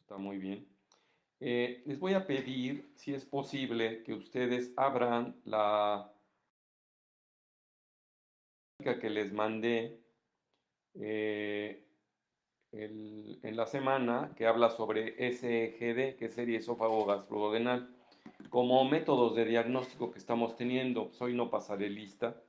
Está muy bien. Les voy a pedir, si es posible, que ustedes abran la que les mandé eh, en la semana que habla sobre SEGD, que es serie esófago gastrodenal, como métodos de diagnóstico que estamos teniendo. Soy no pasaré lista,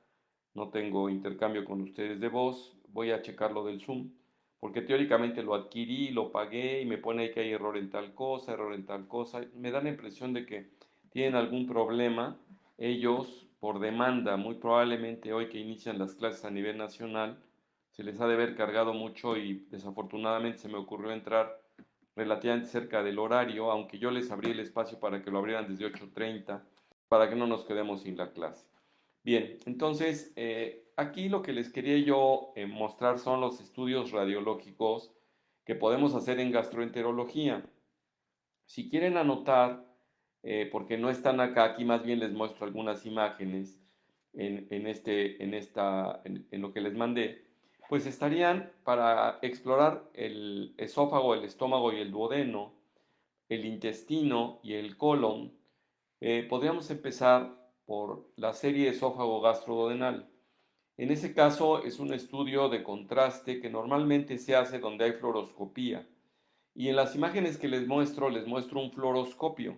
no tengo intercambio con ustedes de voz, voy a checar lo del Zoom, porque teóricamente lo adquirí, lo pagué y me pone ahí que hay error en tal cosa, error en tal cosa. Me da la impresión de que tienen algún problema ellos por demanda, muy probablemente hoy que inician las clases a nivel nacional, se les ha de haber cargado mucho y desafortunadamente se me ocurrió entrar relativamente cerca del horario, aunque yo les abrí el espacio para que lo abrieran desde 8:30, para que no nos quedemos sin la clase. Bien, entonces aquí lo que les quería yo mostrar son los estudios radiológicos que podemos hacer en gastroenterología. Si quieren anotar, porque no están acá, aquí más bien les muestro algunas imágenes en lo que les mandé, pues estarían para explorar el esófago, el estómago y el duodeno, el intestino y el colon. Podríamos empezar por la serie esófago gastroduodenal. En ese caso es un estudio de contraste que normalmente se hace donde hay fluoroscopía. Y en las imágenes que les muestro un fluoroscopio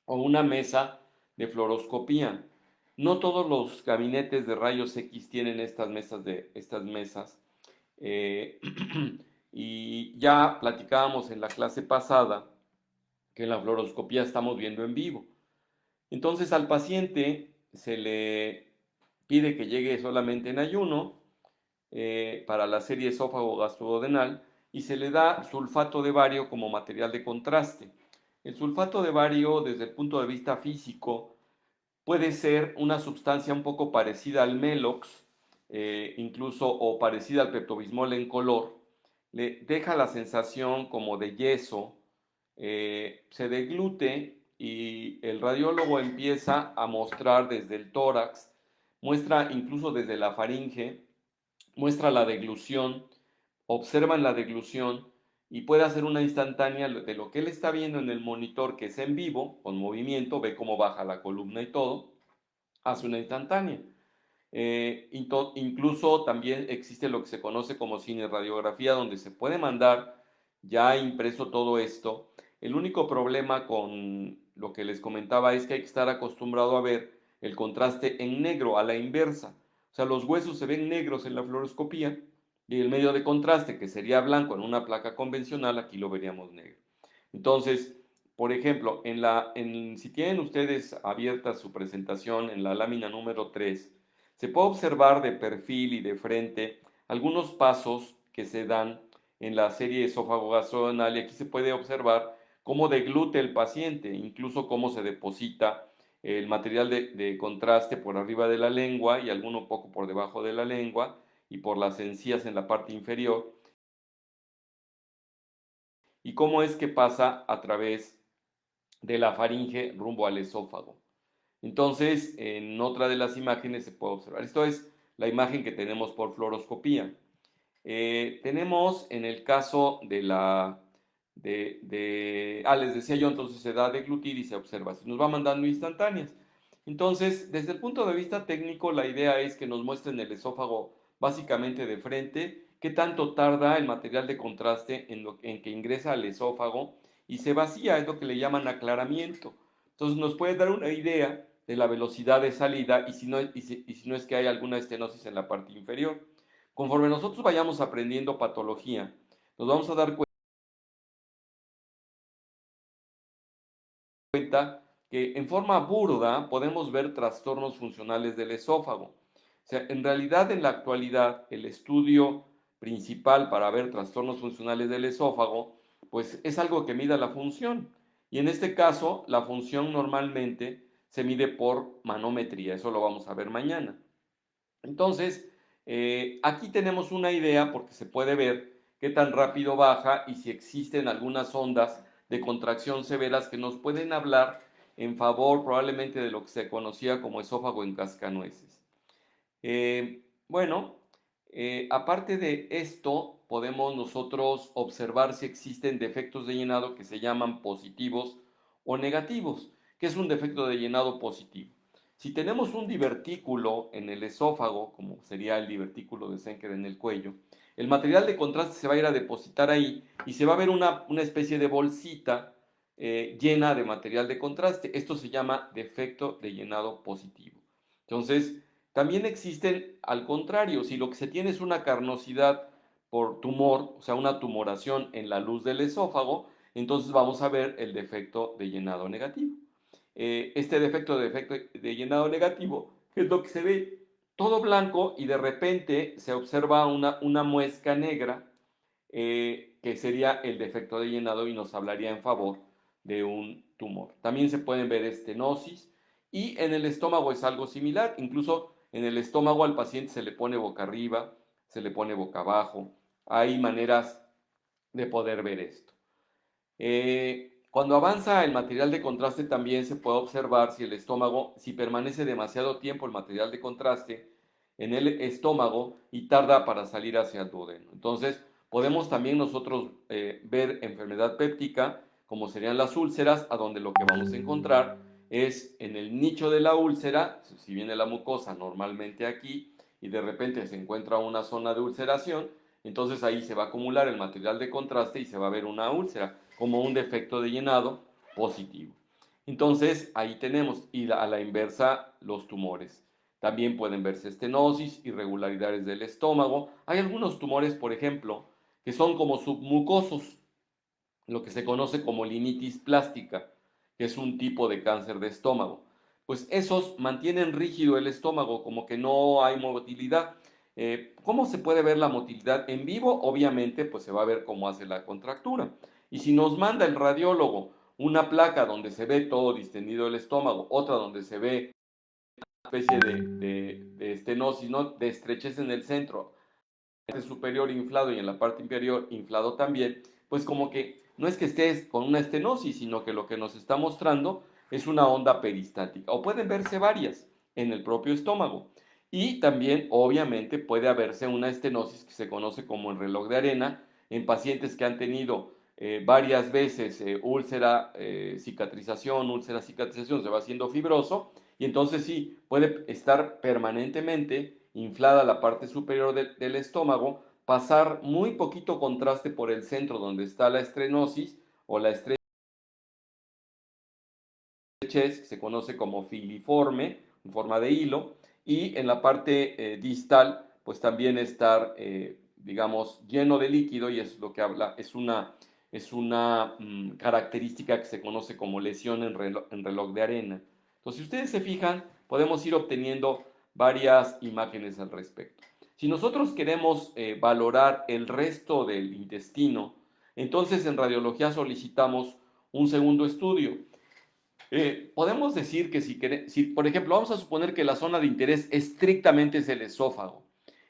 o una mesa de fluoroscopía. No todos los gabinetes de rayos X tienen estas mesas. Eh, y ya platicábamos en la clase pasada que en la fluoroscopía estamos viendo en vivo. Entonces al paciente se le pide que llegue solamente en ayuno para la serie esófago gastrodenal y se le da sulfato de bario como material de contraste. El sulfato de bario, desde el punto de vista físico, puede ser una sustancia un poco parecida al Melox, incluso o parecida al peptobismol en color. Le deja la sensación como de yeso, se deglute y el radiólogo empieza a mostrar desde el tórax, muestra incluso desde la faringe, muestra la deglución, observan la deglución y puede hacer una instantánea de lo que él está viendo en el monitor, que es en vivo, con movimiento, ve cómo baja la columna y todo, hace una instantánea. Incluso también existe lo que se conoce como cineradiografía, donde se puede mandar ya impreso todo esto. El único problema con lo que les comentaba es que hay que estar acostumbrado a ver el contraste en negro, a la inversa. O sea, los huesos se ven negros en la fluoroscopía y el medio de contraste, que sería blanco en una placa convencional, aquí lo veríamos negro. Entonces, por ejemplo, si tienen ustedes abierta su presentación en la lámina número 3, se puede observar de perfil y de frente algunos pasos que se dan en la serie esófago-gastrodenal y aquí se puede observar cómo deglute el paciente, incluso cómo se deposita el material de contraste por arriba de la lengua y alguno poco por debajo de la lengua y por las encías en la parte inferior, y cómo es que pasa a través de la faringe rumbo al esófago. Entonces, en otra de las imágenes se puede observar. Esto es la imagen que tenemos por fluoroscopía. Tenemos en el caso de les decía yo, entonces se da deglutir y se observa. Se nos va mandando instantáneas. Entonces, desde el punto de vista técnico, la idea es que nos muestren el esófago básicamente de frente, qué tanto tarda el material de contraste en que ingresa al esófago y se vacía, es lo que le llaman aclaramiento. Entonces nos puede dar una idea de la velocidad de salida y si no es que hay alguna estenosis en la parte inferior. Conforme nosotros vayamos aprendiendo patología, nos vamos a dar cuenta que en forma burda podemos ver trastornos funcionales del esófago. O sea, en realidad en la actualidad el estudio principal para ver trastornos funcionales del esófago, pues es algo que mida la función. Y en este caso, la función normalmente se mide por manometría, eso lo vamos a ver mañana. Entonces, aquí tenemos una idea porque se puede ver qué tan rápido baja y si existen algunas ondas de contracción severas que nos pueden hablar en favor probablemente de lo que se conocía como esófago en cascanueces. Bueno, aparte de esto, podemos nosotros observar si existen defectos de llenado que se llaman positivos o negativos. ¿Qué es un defecto de llenado positivo? Si tenemos un divertículo en el esófago, como sería el divertículo de Zenker en el cuello, el material de contraste se va a ir a depositar ahí y se va a ver una especie de bolsita llena de material de contraste. Esto se llama defecto de llenado positivo. Entonces, también existen, al contrario, si lo que se tiene es una carnosidad por tumor, o sea, una tumoración en la luz del esófago, entonces vamos a ver el defecto de llenado negativo. Este defecto de llenado negativo es lo que se ve todo blanco y de repente se observa una muesca negra que sería el defecto de llenado y nos hablaría en favor de un tumor. También se pueden ver estenosis y en el estómago es algo similar, incluso en el estómago al paciente se le pone boca arriba, se le pone boca abajo. Hay maneras de poder ver esto. Cuando avanza el material de contraste también se puede observar si el estómago, si permanece demasiado tiempo el material de contraste en el estómago y tarda para salir hacia el duodeno. Entonces, podemos también nosotros ver enfermedad péptica, como serían las úlceras, a donde lo que vamos a encontrar es en el nicho de la úlcera, si viene la mucosa normalmente aquí y de repente se encuentra una zona de ulceración, entonces ahí se va a acumular el material de contraste y se va a ver una úlcera como un defecto de llenado positivo. Entonces ahí tenemos, y a la inversa, los tumores. También pueden verse estenosis, irregularidades del estómago. Hay algunos tumores, por ejemplo, que son como submucosos, lo que se conoce como linitis plástica, que es un tipo de cáncer de estómago. Pues esos mantienen rígido el estómago, como que no hay motilidad. ¿Cómo se puede ver la motilidad en vivo? Obviamente, pues se va a ver cómo hace la contractura. Y si nos manda el radiólogo una placa donde se ve todo distendido el estómago, otra donde se ve una especie de estenosis, ¿no? De estrechez en el centro, parte superior inflado y en la parte inferior inflado también, pues como que no es que estés con una estenosis, sino que lo que nos está mostrando es una onda peristática. O pueden verse varias en el propio estómago. Y también, obviamente, puede haberse una estenosis que se conoce como el reloj de arena en pacientes que han tenido varias veces úlcera, cicatrización, se va haciendo fibroso y entonces sí, puede estar permanentemente inflada la parte superior del estómago, pasar muy poquito contraste por el centro donde está la estrenosis o la estrechez, que se conoce como filiforme, en forma de hilo, y en la parte distal, pues también estar, digamos, lleno de líquido, y es lo que habla, es una característica que se conoce como lesión en reloj de arena. Entonces, si ustedes se fijan, podemos ir obteniendo varias imágenes al respecto. Si nosotros queremos valorar el resto del intestino, entonces en radiología solicitamos un segundo estudio. Podemos decir que si, por ejemplo, vamos a suponer que la zona de interés estrictamente es el esófago,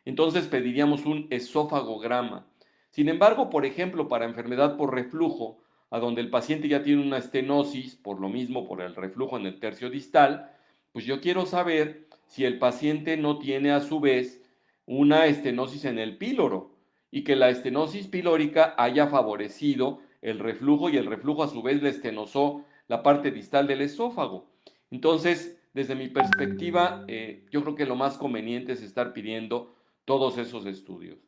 entonces pediríamos un esófagograma. Sin embargo, por ejemplo, para enfermedad por reflujo, a donde el paciente ya tiene una estenosis, por lo mismo, por el reflujo en el tercio distal, pues yo quiero saber si el paciente no tiene a su vez una estenosis en el píloro y que la estenosis pilórica haya favorecido el reflujo y el reflujo a su vez le estenosó la parte distal del esófago. Entonces, desde mi perspectiva, yo creo que lo más conveniente es estar pidiendo todos esos estudios.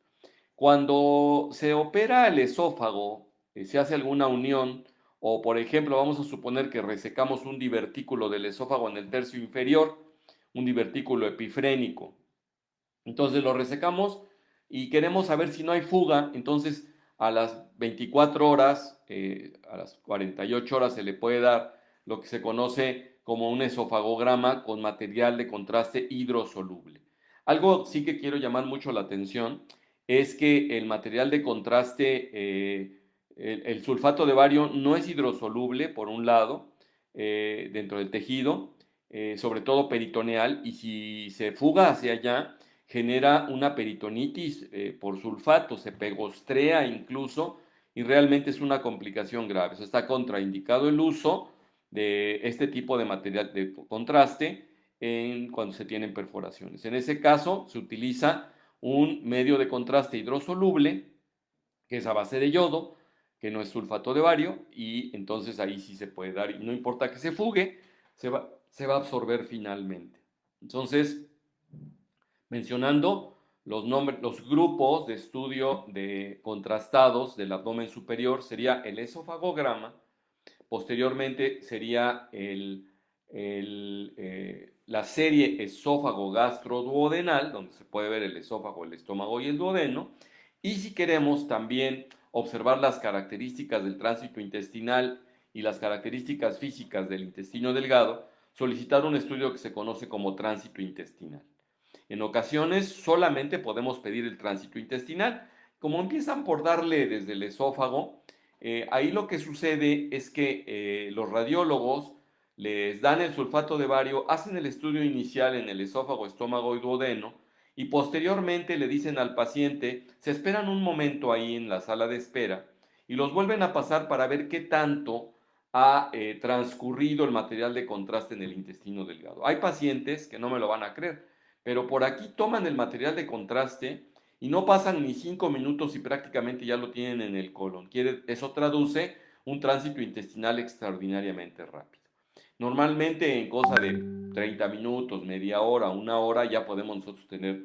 Cuando se opera el esófago, se hace alguna unión, o por ejemplo, vamos a suponer que resecamos un divertículo del esófago en el tercio inferior, un divertículo epifrénico. Entonces lo resecamos y queremos saber si no hay fuga, entonces a las 24 horas, a las 48 horas se le puede dar lo que se conoce como un esofagograma con material de contraste hidrosoluble. Algo sí que quiero llamar mucho la atención es que el material de contraste, el sulfato de bario no es hidrosoluble por un lado dentro del tejido, sobre todo peritoneal, y si se fuga hacia allá, genera una peritonitis por sulfato, se pegostrea incluso y realmente es una complicación grave. O sea, está contraindicado el uso de este tipo de material de contraste cuando se tienen perforaciones. En ese caso se utiliza un medio de contraste hidrosoluble que es a base de yodo, que no es sulfato de bario, y entonces ahí sí se puede dar, y no importa que se fugue, se va a absorber finalmente. Entonces, mencionando los nombres, los grupos de estudio de contrastados del abdomen superior, sería el esofagograma. Posteriormente sería la serie esófago-gastroduodenal, donde se puede ver el esófago, el estómago y el duodeno. Y si queremos también observar las características del tránsito intestinal y las características físicas del intestino delgado, solicitar un estudio que se conoce como tránsito intestinal. En ocasiones solamente podemos pedir el tránsito intestinal. Como empiezan por darle desde el esófago, ahí lo que sucede es que los radiólogos les dan el sulfato de bario, hacen el estudio inicial en el esófago, estómago y duodeno, y posteriormente le dicen al paciente, se esperan un momento ahí en la sala de espera y los vuelven a pasar para ver qué tanto ha transcurrido el material de contraste en el intestino delgado. Hay pacientes que no me lo van a creer, pero por aquí toman el material de contraste y no pasan ni 5 minutos y prácticamente ya lo tienen en el colon. Eso traduce un tránsito intestinal extraordinariamente rápido. Normalmente en cosa de 30 minutos, media hora, una hora, ya podemos nosotros tener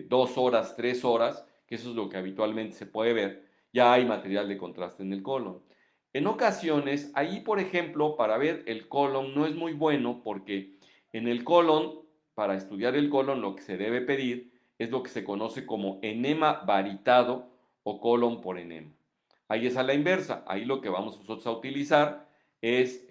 2 horas, 3 horas, que eso es lo que habitualmente se puede ver, ya hay material de contraste en el colon. En ocasiones, ahí por ejemplo, para ver el colon no es muy bueno porque en el colon, para estudiar el colon, lo que se debe pedir es lo que se conoce como enema varitado o colon por enema. Ahí es a la inversa, ahí lo que vamos nosotros a utilizar es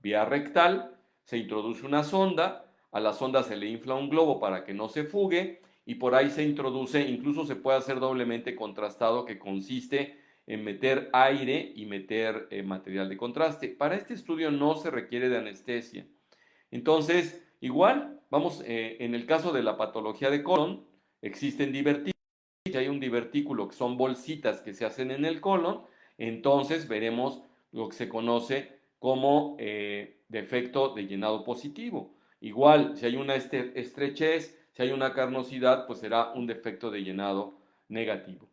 vía rectal, se introduce una sonda, a la sonda se le infla un globo para que no se fugue y por ahí se introduce, incluso se puede hacer doblemente contrastado, que consiste en meter aire y meter material de contraste. Para este estudio no se requiere de anestesia. Entonces, igual, vamos, en el caso de la patología de colon, existen divertículos. Si hay un divertículo que son bolsitas que se hacen en el colon, entonces veremos lo que se conoce como defecto de llenado positivo. Igual, si hay una estrechez, si hay una carnosidad, pues será un defecto de llenado negativo.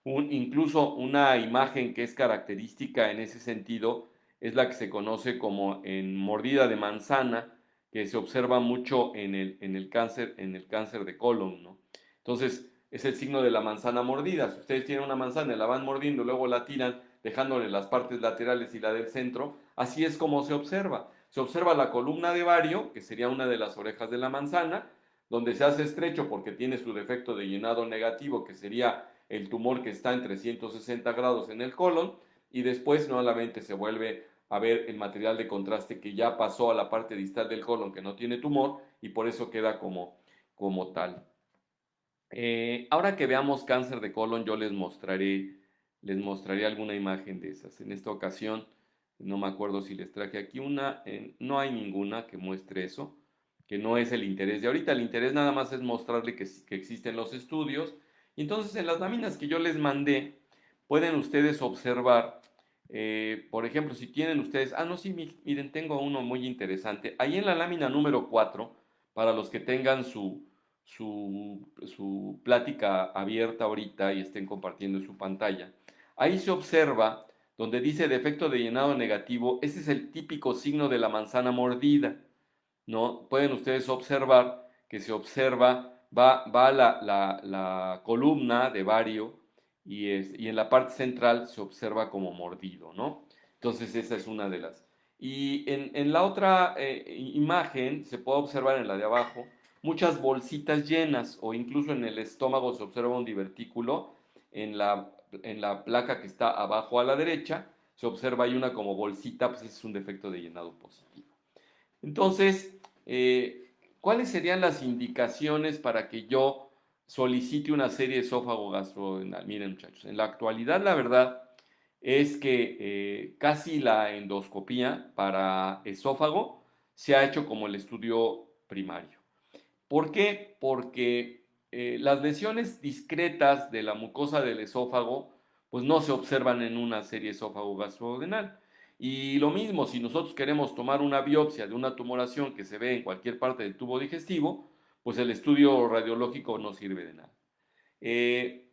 Incluso una imagen que es característica en ese sentido es la que se conoce como en mordida de manzana, que se observa mucho en el cáncer de colon, ¿no? Entonces, es el signo de la manzana mordida. Si ustedes tienen una manzana y la van mordiendo, luego la tiran, dejándole las partes laterales y la del centro, así es como se observa. Se observa la columna de bario, que sería una de las orejas de la manzana, donde se hace estrecho porque tiene su defecto de llenado negativo, que sería el tumor que está en 360 grados en el colon, y después nuevamente se vuelve a ver el material de contraste que ya pasó a la parte distal del colon que no tiene tumor y por eso queda como tal. Ahora que veamos cáncer de colon, yo les mostraré alguna imagen de esas. En esta ocasión, no me acuerdo si les traje aquí una, no hay ninguna que muestre eso, que no es el interés de ahorita. El interés nada más es mostrarle que existen los estudios. Y entonces en las láminas que yo les mandé, pueden ustedes observar, por ejemplo, si tienen ustedes, no, sí, miren, tengo uno muy interesante. Ahí en la lámina número 4, para los que tengan su plática abierta ahorita y estén compartiendo su pantalla. Ahí se observa, donde dice defecto de llenado negativo, ese es el típico signo de la manzana mordida, ¿no? Pueden ustedes observar que se observa, va la columna de bario y en la parte central se observa como mordido, ¿no? Entonces esa es una de las. Y en la otra imagen se puede observar en la de abajo muchas bolsitas llenas o incluso en el estómago se observa un divertículo en la placa que está abajo a la derecha, se observa ahí una como bolsita, pues ese es un defecto de llenado positivo. Entonces, ¿cuáles serían las indicaciones para que yo solicite una serie esófago gastrodental? Miren, muchachos, en la actualidad la verdad es que casi la endoscopía para esófago se ha hecho como el estudio primario. ¿Por qué? Porque las lesiones discretas de la mucosa del esófago pues no se observan en una serie esófago gastrodental. Y lo mismo, si nosotros queremos tomar una biopsia de una tumoración que se ve en cualquier parte del tubo digestivo, pues el estudio radiológico no sirve de nada. Eh,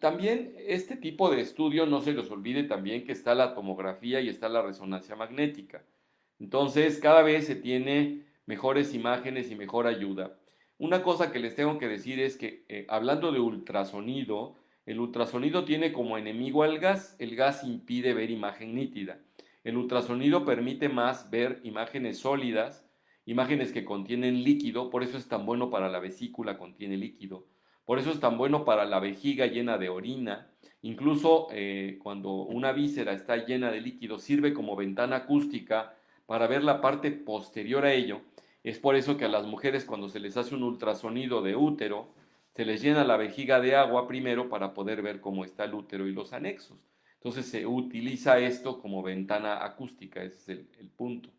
También este tipo de estudio, no se les olvide también que está la tomografía y está la resonancia magnética. Entonces, cada vez se tiene mejores imágenes y mejor ayuda. Una cosa que les tengo que decir es que hablando de ultrasonido, el ultrasonido tiene como enemigo al gas. El gas impide ver imagen nítida. El ultrasonido permite más ver imágenes sólidas, imágenes que contienen líquido, por eso es tan bueno para la vesícula, contiene líquido. Por eso es tan bueno para la vejiga llena de orina. Incluso cuando una víscera está llena de líquido, sirve como ventana acústica para ver la parte posterior a ello. Es por eso que a las mujeres, cuando se les hace un ultrasonido de útero, se les llena la vejiga de agua primero para poder ver cómo está el útero y los anexos. Entonces se utiliza esto como ventana acústica, ese es el punto.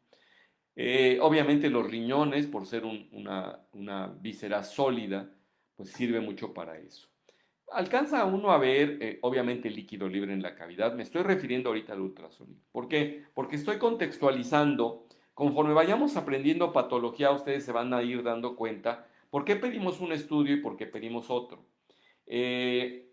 Obviamente los riñones, por ser una víscera sólida, pues sirve mucho para eso. Alcanza uno a ver, obviamente, líquido libre en la cavidad. Me estoy refiriendo ahorita al ultrasonido. ¿Por qué? Porque estoy contextualizando. Conforme vayamos aprendiendo patología, ustedes se van a ir dando cuenta por qué pedimos un estudio y por qué pedimos otro. Eh,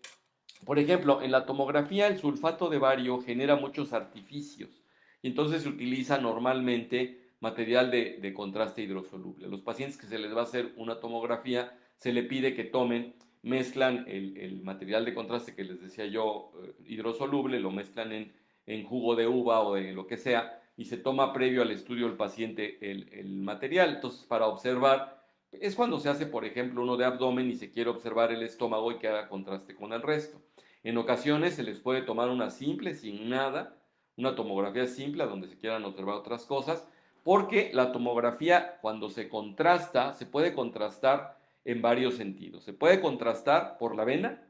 por ejemplo, en la tomografía el sulfato de bario genera muchos artificios y entonces se utiliza normalmente material de contraste hidrosoluble. Los pacientes que se les va a hacer una tomografía se le pide que tomen, mezclan el material de contraste que les decía yo, hidrosoluble, lo mezclan en jugo de uva o de lo que sea y se toma previo al estudio del paciente el material. Entonces, para observar es cuando se hace, por ejemplo, uno de abdomen y se quiere observar el estómago y que haga contraste con el resto. En ocasiones se les puede tomar una simple, sin nada, una tomografía simple donde se quieran observar otras cosas, porque la tomografía cuando se contrasta, se puede contrastar en varios sentidos. Se puede contrastar por la vena,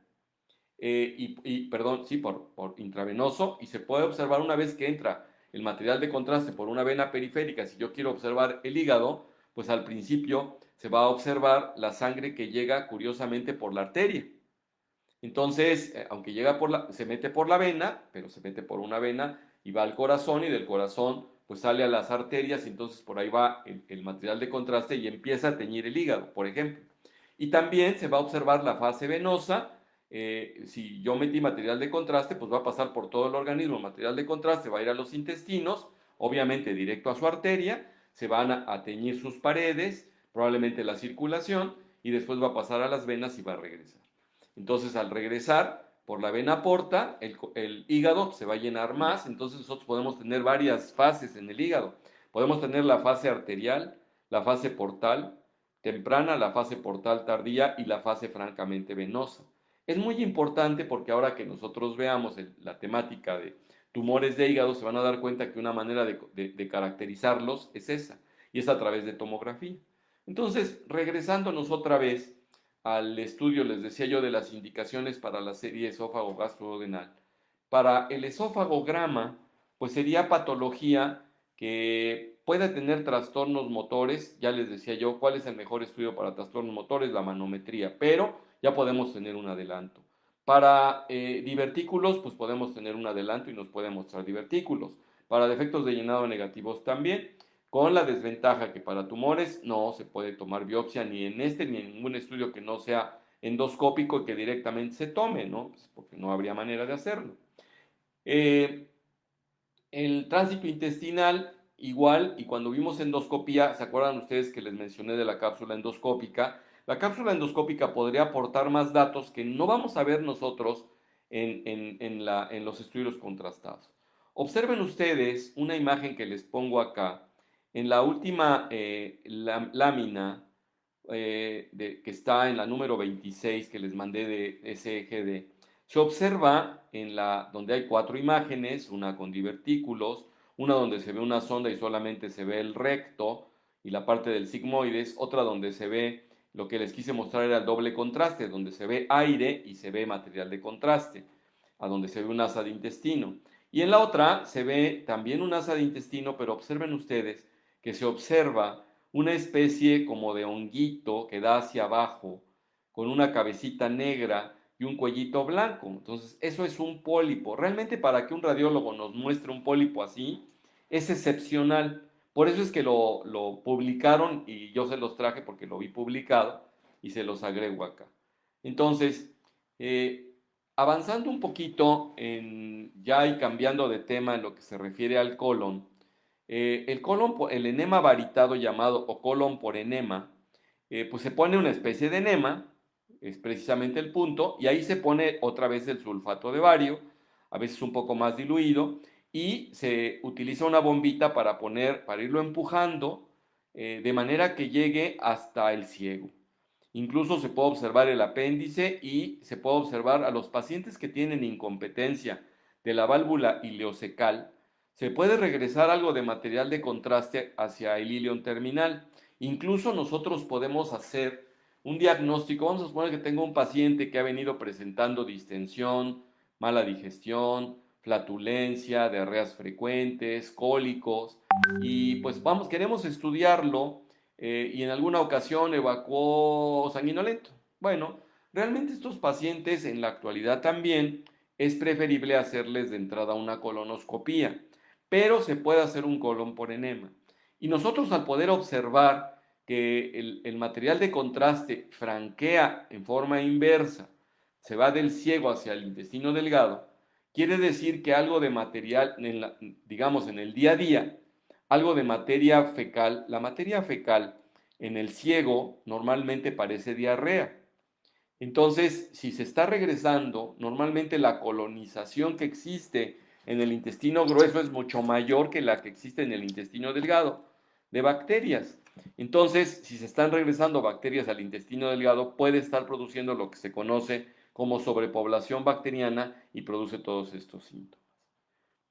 perdón, sí, por intravenoso, y se puede observar una vez que entra el material de contraste por una vena periférica. Si yo quiero observar el hígado, pues al principio se va a observar la sangre que llega curiosamente por la arteria. Entonces, aunque llega se mete por la vena, pero se mete por una vena y va al corazón y del corazón pues sale a las arterias y entonces por ahí va el material de contraste y empieza a teñir el hígado, por ejemplo. Y también se va a observar la fase venosa. Si yo metí material de contraste, pues va a pasar por todo el organismo. El material de contraste va a ir a los intestinos, obviamente directo a su arteria, se van a teñir sus paredes, probablemente la circulación, y después va a pasar a las venas y va a regresar. Entonces, al regresar por la vena porta, el hígado se va a llenar más, entonces nosotros podemos tener varias fases en el hígado. Podemos tener la fase arterial, la fase portal temprana, la fase portal tardía y la fase francamente venosa. Es muy importante porque ahora que nosotros veamos la temática de tumores de hígado, se van a dar cuenta que una manera de caracterizarlos es esa, y es a través de tomografía. Entonces, regresándonos otra vez al estudio, les decía yo, de las indicaciones para la serie esófago gastrodenal. Para el esófagograma, pues sería patología que puede tener trastornos motores. Ya les decía yo cuál es el mejor estudio para trastornos motores, la manometría, pero ya podemos tener un adelanto. Para divertículos, pues podemos tener un adelanto y nos puede mostrar divertículos. Para defectos de llenado negativos también, con la desventaja que para tumores no se puede tomar biopsia ni en este ni en ningún estudio que no sea endoscópico y que directamente se tome, ¿no? Pues porque no habría manera de hacerlo. Eh, el tránsito intestinal, igual, y cuando vimos endoscopía, ¿se acuerdan ustedes que les mencioné de la cápsula endoscópica? La cápsula endoscópica podría aportar más datos que no vamos a ver nosotros en los estudios contrastados. Observen ustedes una imagen que les pongo acá. En la última lámina que está en la número 26 que les mandé de SEGD, se observa donde hay 4 imágenes, una con divertículos, una donde se ve una sonda y solamente se ve el recto y la parte del sigmoides, otra donde se ve, lo que les quise mostrar era el doble contraste, donde se ve aire y se ve material de contraste, a donde se ve un asa de intestino. Y en la otra se ve también un asa de intestino, pero observen ustedes que se observa una especie como de honguito que da hacia abajo, con una cabecita negra y un cuellito blanco. Entonces, eso es un pólipo. Realmente para que un radiólogo nos muestre un pólipo así, es excepcional. Por eso es que lo publicaron y yo se los traje porque lo vi publicado y se los agrego acá. Entonces, avanzando un poquito ya y cambiando de tema en lo que se refiere al colon, el enema varitado llamado o colon por enema, pues se pone una especie de enema, es precisamente el punto, y ahí se pone otra vez el sulfato de bario, a veces un poco más diluido, y se utiliza una bombita para irlo empujando, de manera que llegue hasta el ciego. Incluso se puede observar el apéndice y se puede observar a los pacientes que tienen incompetencia de la válvula ileocecal. Se puede regresar algo de material de contraste hacia el ilion terminal. Incluso nosotros podemos hacer un diagnóstico. Vamos a suponer que tengo un paciente que ha venido presentando distensión, mala digestión, flatulencia, diarreas frecuentes, cólicos, y pues queremos estudiarlo, y en alguna ocasión evacuó sanguinolento. Bueno, realmente estos pacientes en la actualidad también es preferible hacerles de entrada una colonoscopía, pero se puede hacer un colon por enema. Y nosotros, al poder observar que el material de contraste franquea en forma inversa, se va del ciego hacia el intestino delgado, quiere decir que algo de material, digamos en el día a día, algo de materia fecal. La materia fecal en el ciego normalmente parece diarrea. Entonces, si se está regresando, normalmente la colonización que existe en el intestino grueso es mucho mayor que la que existe en el intestino delgado de bacterias. Entonces, si se están regresando bacterias al intestino delgado, puede estar produciendo lo que se conoce como sobrepoblación bacteriana y produce todos estos síntomas.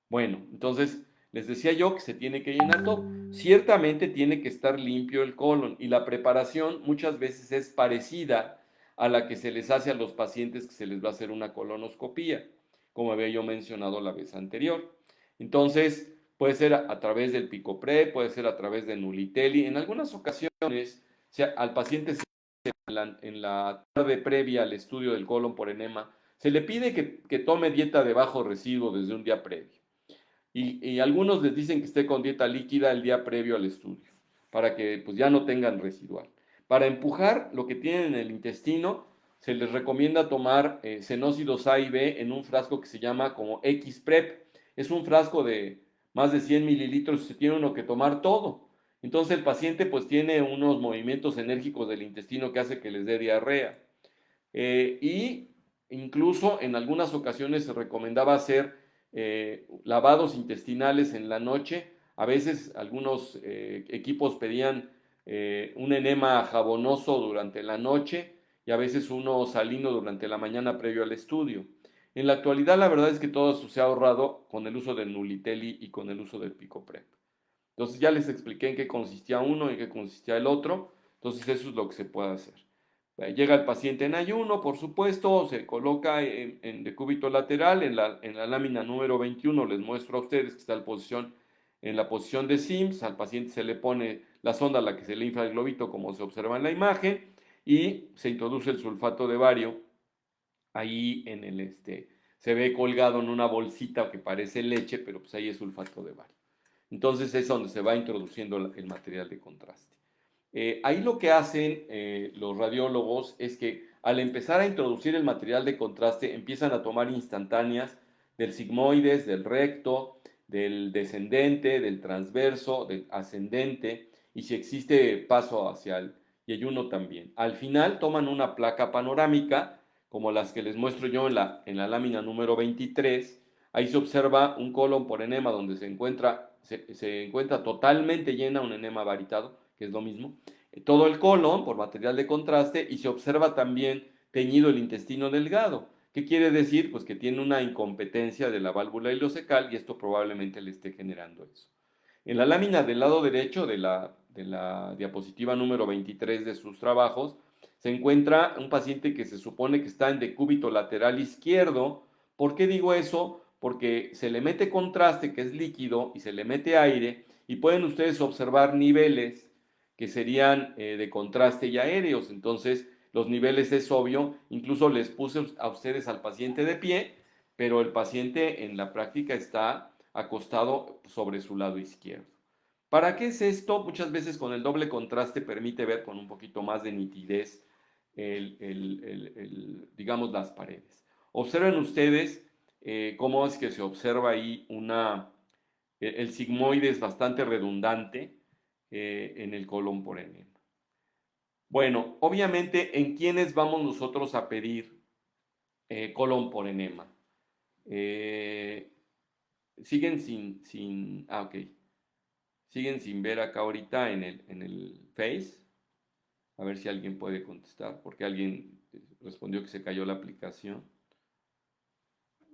Bueno, entonces les decía yo que se tiene que llenar todo. Ciertamente tiene que estar limpio el colon, y la preparación muchas veces es parecida a la que se les hace a los pacientes que se les va a hacer una colonoscopía, como había yo mencionado la vez anterior. Entonces, puede ser a través del Picopre, puede ser a través de Nuliteli. En algunas ocasiones, al paciente en la tarde previa al estudio del colon por enema, se le pide que tome dieta de bajo residuo desde un día previo. Y algunos les dicen que esté con dieta líquida el día previo al estudio, para que pues ya no tengan residual. Para empujar lo que tienen en el intestino, se les recomienda tomar cenócidos A y B en un frasco que se llama como X-Prep. Es un frasco de más de 100 mililitros y se tiene uno que tomar todo. Entonces el paciente pues tiene unos movimientos enérgicos del intestino que hace que les dé diarrea. Y incluso en algunas ocasiones se recomendaba hacer lavados intestinales en la noche. A veces algunos equipos pedían un enema jabonoso durante la noche y a veces uno salino durante la mañana previo al estudio. En la actualidad la verdad es que todo eso se ha ahorrado con el uso del Nuliteli y con el uso del Picoprep. Entonces ya les expliqué en qué consistía uno y en qué consistía el otro. Entonces eso es lo que se puede hacer. Llega el paciente en ayuno, por supuesto, se coloca en decúbito lateral, en la lámina número 21 les muestro a ustedes que está en la posición de Sims. Al paciente se le pone la sonda a la que se le infla el globito, como se observa en la imagen, y se introduce el sulfato de bario ahí se ve colgado en una bolsita que parece leche, pero pues ahí es sulfato de bario. Entonces es donde se va introduciendo el material de contraste. Ahí lo que hacen los radiólogos es que al empezar a introducir el material de contraste empiezan a tomar instantáneas del sigmoides, del recto, del descendente, del transverso, del ascendente, y si existe paso hacia el yeyuno también. Al final toman una placa panorámica, como las que les muestro yo en la lámina número 23. Ahí se observa un colon por enema donde se encuentra totalmente llena, un enema varitado, que es lo mismo, todo el colon por material de contraste, y se observa también teñido el intestino delgado. ¿Qué quiere decir? Pues que tiene una incompetencia de la válvula ileocecal y esto probablemente le esté generando eso. En la lámina del lado derecho de la diapositiva número 23 de sus trabajos, se encuentra un paciente que se supone que está en decúbito lateral izquierdo. ¿Por qué digo eso? Porque se le mete contraste, que es líquido, y se le mete aire, y pueden ustedes observar niveles que serían de contraste y aéreos. Entonces, los niveles es obvio. Incluso les puse a ustedes al paciente de pie, pero el paciente en la práctica está acostado sobre su lado izquierdo. ¿Para qué es esto? Muchas veces con el doble contraste permite ver con un poquito más de nitidez digamos, las paredes. Observen ustedes cómo es que se observa ahí el sigmoide es bastante redundante en el colon por enema. Bueno, obviamente, ¿en quiénes vamos nosotros a pedir colon por enema? Eh, siguen ok. Siguen sin ver acá ahorita en el Face. A ver si alguien puede contestar, porque alguien respondió que se cayó la aplicación.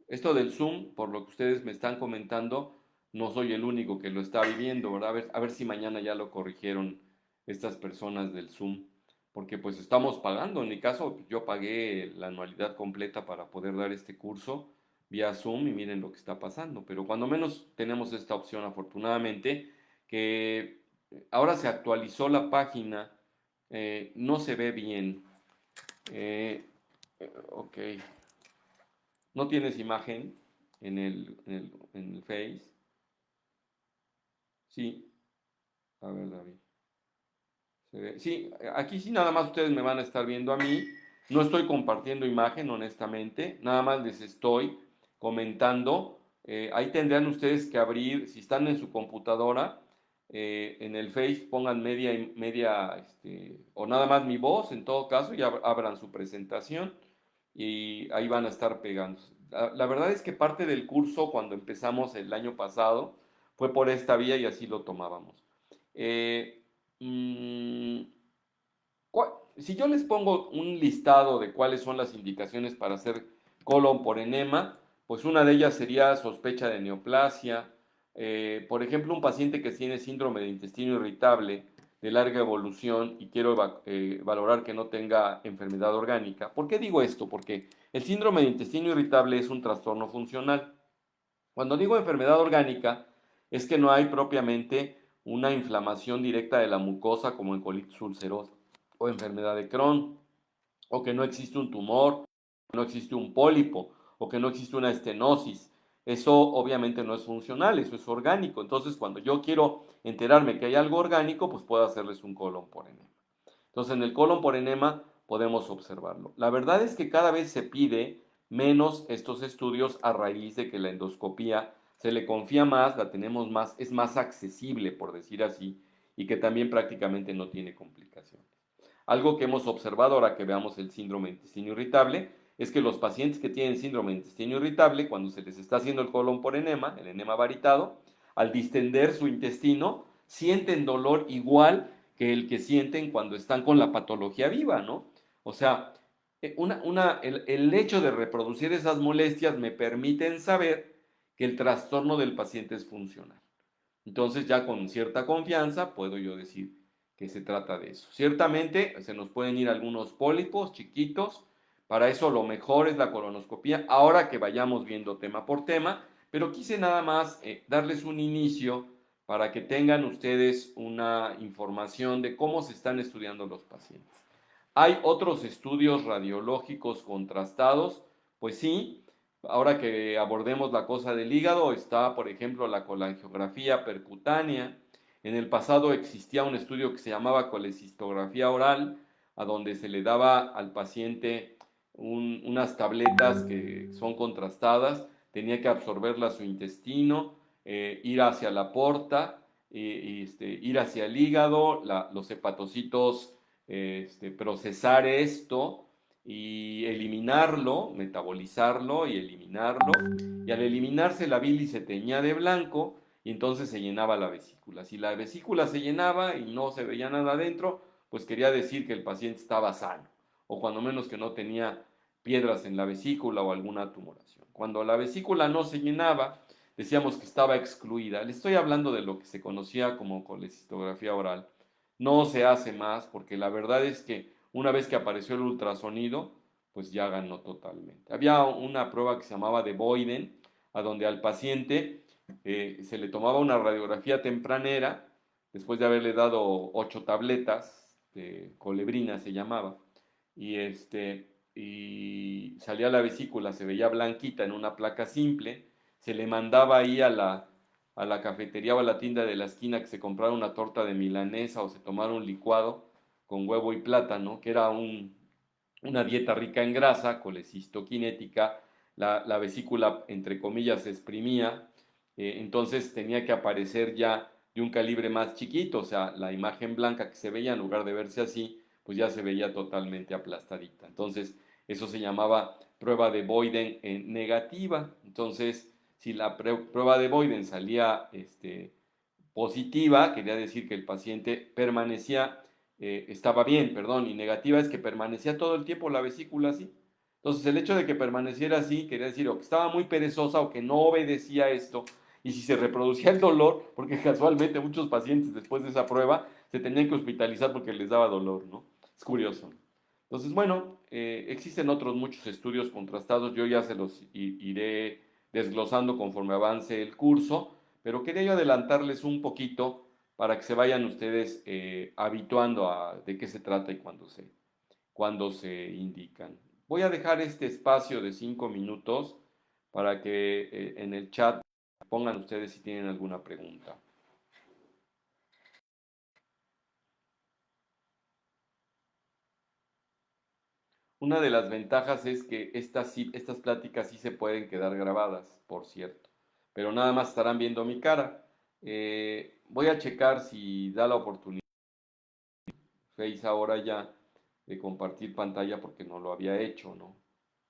Esto del Zoom, por lo que ustedes me están comentando, no soy el único que lo está viviendo, ¿verdad? A ver si mañana ya lo corrigieron estas personas del Zoom, porque pues estamos pagando. En mi caso, yo pagué la anualidad completa para poder dar este curso vía Zoom y miren lo que está pasando. Pero cuando menos tenemos esta opción, afortunadamente, que ahora se actualizó la página, no se ve bien. Ok. ¿No tienes imagen en el Face? Sí. A ver, David. Sí, aquí sí nada más ustedes me van a estar viendo a mí. No estoy compartiendo imagen, honestamente. Nada más les estoy comentando. Ahí tendrán ustedes que abrir, si están en su computadora, en el Face pongan media, o nada más mi voz, en todo caso, y abran su presentación y ahí van a estar pegando. La verdad es que parte del curso, cuando empezamos el año pasado, fue por esta vía y así lo tomábamos. Eh, mm, si yo les pongo un listado de cuáles son las indicaciones para hacer colon por enema, pues una de ellas sería sospecha de neoplasia. Por ejemplo, un paciente que tiene síndrome de intestino irritable de larga evolución y quiero valorar que no tenga enfermedad orgánica. ¿Por qué digo esto? Porque el síndrome de intestino irritable es un trastorno funcional. Cuando digo enfermedad orgánica, es que no hay propiamente una inflamación directa de la mucosa como en colitis ulcerosa o enfermedad de Crohn, o que no existe un tumor, no existe un pólipo, o que no existe una estenosis. Eso obviamente no es funcional, eso es orgánico. Entonces, cuando yo quiero enterarme que hay algo orgánico, pues puedo hacerles un colon por enema. Entonces, en el colon por enema podemos observarlo. La verdad es que cada vez se pide menos estos estudios a raíz de que la endoscopía se le confía más, la tenemos más, es más accesible, por decir así, y que también prácticamente no tiene complicaciones. Algo que hemos observado ahora que veamos el síndrome de intestino irritable es que los pacientes que tienen síndrome de intestino irritable, cuando se les está haciendo el colon por enema, el enema varitado, al distender su intestino, sienten dolor igual que el que sienten cuando están con la patología viva, ¿no? O sea, el hecho de reproducir esas molestias me permiten saber que el trastorno del paciente es funcional. Entonces ya con cierta confianza puedo yo decir que se trata de eso. Ciertamente se nos pueden ir algunos pólipos chiquitos, para eso lo mejor es la colonoscopia, ahora que vayamos viendo tema por tema, pero quise nada más darles un inicio para que tengan ustedes una información de cómo se están estudiando los pacientes. ¿Hay otros estudios radiológicos contrastados? Pues sí, ahora que abordemos la cosa del hígado, está, por ejemplo, la colangiografía percutánea. En el pasado existía un estudio que se llamaba colecistografía oral, a donde se le daba al paciente unas tabletas que son contrastadas, tenía que absorberlas a su intestino, ir hacia la porta, ir hacia el hígado, los hepatocitos, procesar esto y eliminarlo, metabolizarlo y eliminarlo. Y al eliminarse la bilis se teñía de blanco y entonces se llenaba la vesícula. Si la vesícula se llenaba y no se veía nada adentro, pues quería decir que el paciente estaba sano, o cuando menos que no tenía piedras en la vesícula o alguna tumoración. Cuando la vesícula no se llenaba, decíamos que estaba excluida. Le estoy hablando de lo que se conocía como colecistografía oral. No se hace más porque la verdad es que una vez que apareció el ultrasonido, pues ya ganó totalmente. Había una prueba que se llamaba de Boyden, a donde al paciente se le tomaba una radiografía tempranera, después de haberle dado 8 tabletas, de colebrina se llamaba, y salía la vesícula, se veía blanquita en una placa simple, se le mandaba ahí a la cafetería o a la tienda de la esquina que se comprara una torta de milanesa o se tomara un licuado con huevo y plátano, que era una dieta rica en grasa, colecistoquinética, la vesícula, entre comillas, se exprimía, entonces tenía que aparecer ya de un calibre más chiquito, o sea, la imagen blanca que se veía, en lugar de verse así, pues ya se veía totalmente aplastadita. Entonces, eso se llamaba prueba de Boyden negativa. Entonces, si la prueba de Boyden salía positiva, quería decir que el paciente permanecía, estaba bien, perdón, y negativa es que permanecía todo el tiempo la vesícula así. Entonces, el hecho de que permaneciera así quería decir o que estaba muy perezosa o que no obedecía esto. Y si se reproducía el dolor, porque casualmente muchos pacientes después de esa prueba se tenían que hospitalizar porque les daba dolor, ¿no? Es curioso. Entonces, bueno, existen otros muchos estudios contrastados, yo ya se los iré desglosando conforme avance el curso, pero quería yo adelantarles un poquito para que se vayan ustedes habituando a de qué se trata y cuándo se indican. Voy a dejar este espacio de 5 minutos para que en el chat pongan ustedes si tienen alguna pregunta. Una de las ventajas es que estas pláticas sí se pueden quedar grabadas, por cierto, pero nada más estarán viendo mi cara. Voy a checar si da la oportunidad Face ahora ya de compartir pantalla porque no lo había hecho, ¿no?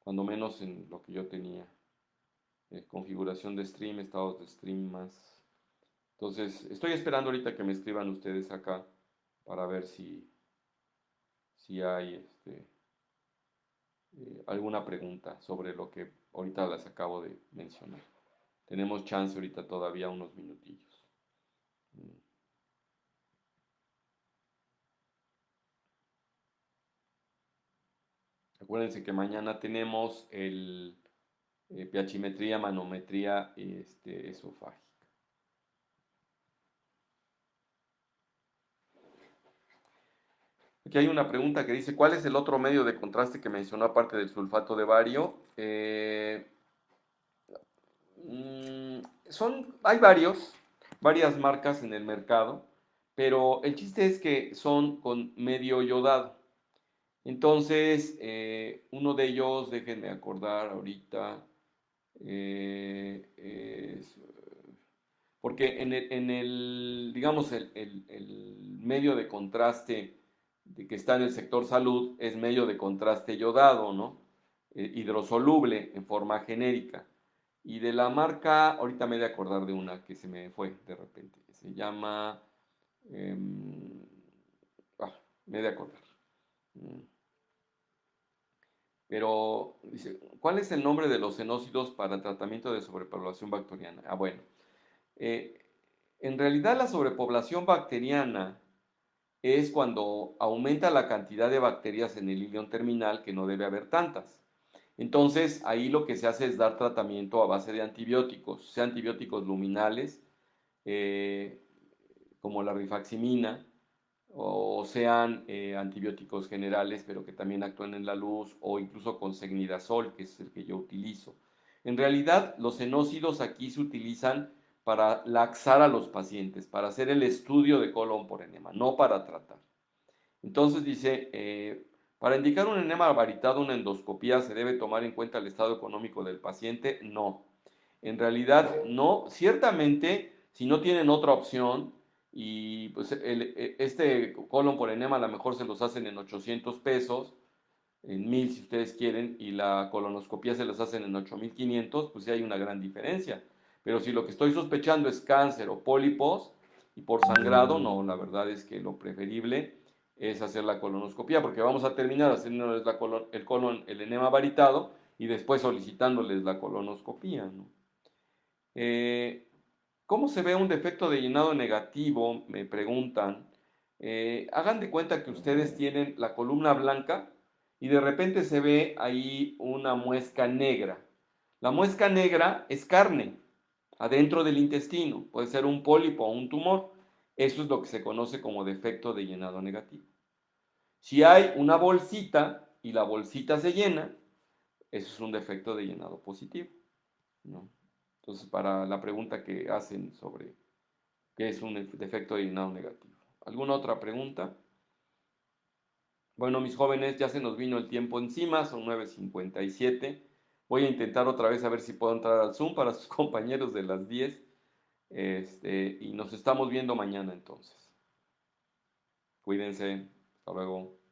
Cuando menos en lo que yo tenía. Configuración de stream, estados de stream más. Entonces, estoy esperando ahorita que me escriban ustedes acá para ver si hay alguna pregunta sobre lo que ahorita les acabo de mencionar. Tenemos chance ahorita todavía unos minutillos. Mm. Acuérdense que mañana tenemos el piachimetría, manometría esofágica. Aquí hay una pregunta que dice, ¿cuál es el otro medio de contraste que mencionó aparte del sulfato de bario? Hay varias marcas en el mercado, pero el chiste es que son con medio yodado. Entonces, uno de ellos, déjenme acordar ahorita, es, porque digamos, el medio de contraste que está en el sector salud es medio de contraste yodado, ¿no? Hidrosoluble en forma genérica. Y de la marca, ahorita me he de acordar de una que se me fue de repente. Se llama, em, ah, me he de acordar. Mm. Pero dice, ¿cuál es el nombre de los genocidos para el tratamiento de sobrepoblación bacteriana? Ah, bueno. Eh, en realidad la sobrepoblación bacteriana es cuando aumenta la cantidad de bacterias en el ilion terminal, que no debe haber tantas. Entonces, ahí lo que se hace es dar tratamiento a base de antibióticos, sea antibióticos luminales, eh, como la rifaximina, o sean antibióticos generales, pero que también actúan en la luz, o incluso con cegnidazol, que es el que yo utilizo. En realidad, los genocidos aquí se utilizan para laxar a los pacientes, para hacer el estudio de colon por enema, no para tratar. Entonces dice, para indicar un enema varitado, una endoscopía, ¿se debe tomar en cuenta el estado económico del paciente? No. En realidad, no. Ciertamente, si no tienen otra opción, y pues este colon por enema a lo mejor se los hacen en 800 pesos, en 1000 si ustedes quieren, y la colonoscopía se las hacen en 8500, pues sí hay una gran diferencia. Pero si lo que estoy sospechando es cáncer o pólipos, y por sangrado, no, la verdad es que lo preferible es hacer la colonoscopía, porque vamos a terminar haciéndoles el enema varitado y después solicitándoles la colonoscopía, ¿no? Eh, ¿Cómo se ve un defecto de llenado negativo? Me preguntan. Hagan de cuenta que ustedes tienen la columna blanca y de repente se ve ahí una muesca negra. La muesca negra es carne adentro del intestino, puede ser un pólipo o un tumor. Eso es lo que se conoce como defecto de llenado negativo. Si hay una bolsita y la bolsita se llena, eso es un defecto de llenado positivo, ¿no? Entonces, para la pregunta que hacen sobre qué es un defecto de llenado negativo. ¿Alguna otra pregunta? Bueno, mis jóvenes, ya se nos vino el tiempo encima, son 9:57. Voy a intentar otra vez a ver si puedo entrar al Zoom para sus compañeros de las 10. Y nos estamos viendo mañana entonces. Cuídense. Hasta luego.